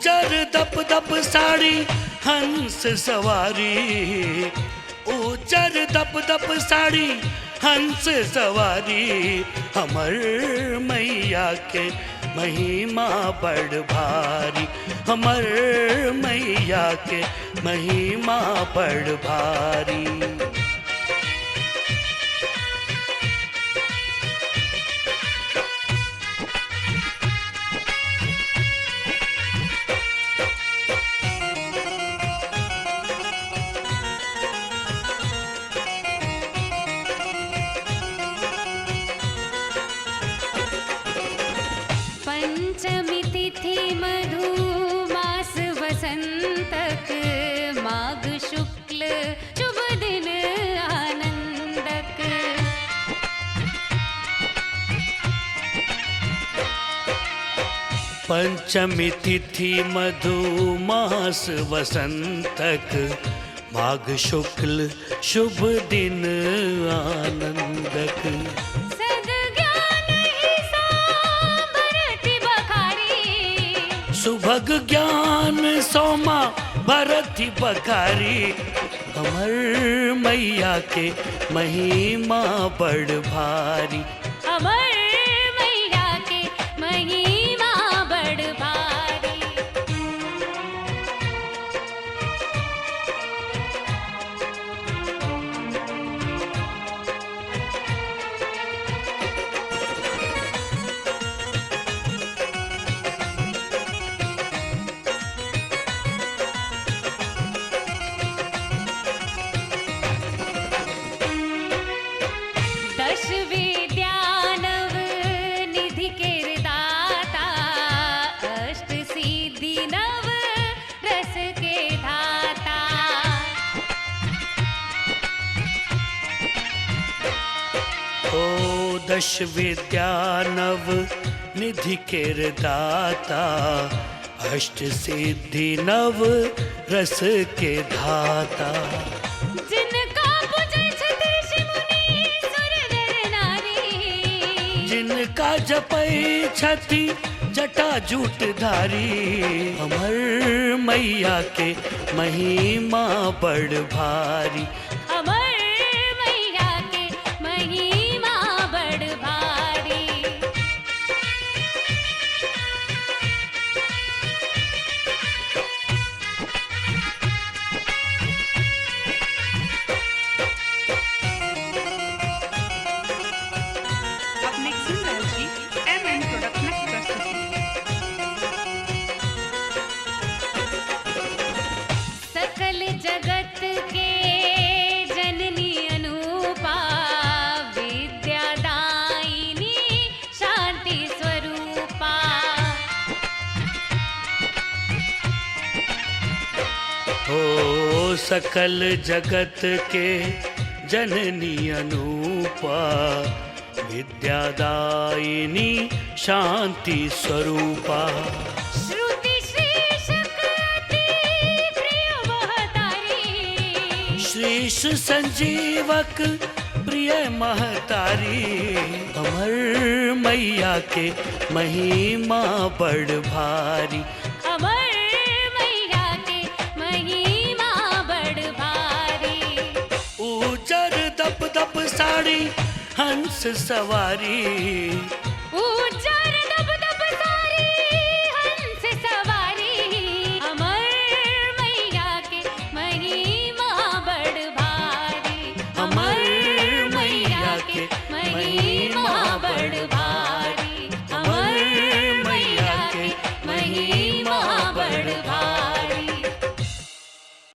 ऊजर दप दप साड़ी हंस सवारी, ऊजर दप दप साड़ी हंस सवारी। हमर मैया के महिमा बड़ भारी, हमर मैया के महिमा बड़ भारी। पंचमी तिथि मधुमास वसंतक, माघ शुक्ल शुभ दिन आनंदक। पंचमी तिथि मधुमास वसंतक, माघ शुक्ल शुभ दिन आनंदक। सुभग ज्ञान सोमा भरति बखारी, हमर मैया के महिमा बड़ भारी, हमर मैया के महिमा बड़ भारी। दश विद्या नव निधि के दाता, अष्ट सिद्धि नव रस के धाता। ओ दश विद्या नव निधि केर दाता, अष्ट सिद्धि नव रस के धाता। जिनका पूजै छथि ऋषि मुनि सुर नर नारी, जिनका जपै छथि जटा जूट धारी, हमर मैया के महिमा बड़ भारी, हमर मैया के महिमा बड़ भारी। अब नेक्स्ट सुन रहे जी एम प्रोडक्शन की प्रस्तुति। सकल जगत के जननी अनूपा, विद्यादायिनी शांति स्वरूपा। हो सकल जगत के जननी अनूपा, विद्यादायिनी शांति स्वरूपा। श्रुति शीर्षक अति प्रिय महतारी, शीश संजीवक प्रिय महतारी, हमर मैया के महिमा बड़ भारी, हमर मैया के महिमा बड़ भारी। ऊजर दप दप साड़ी हंस सवारी,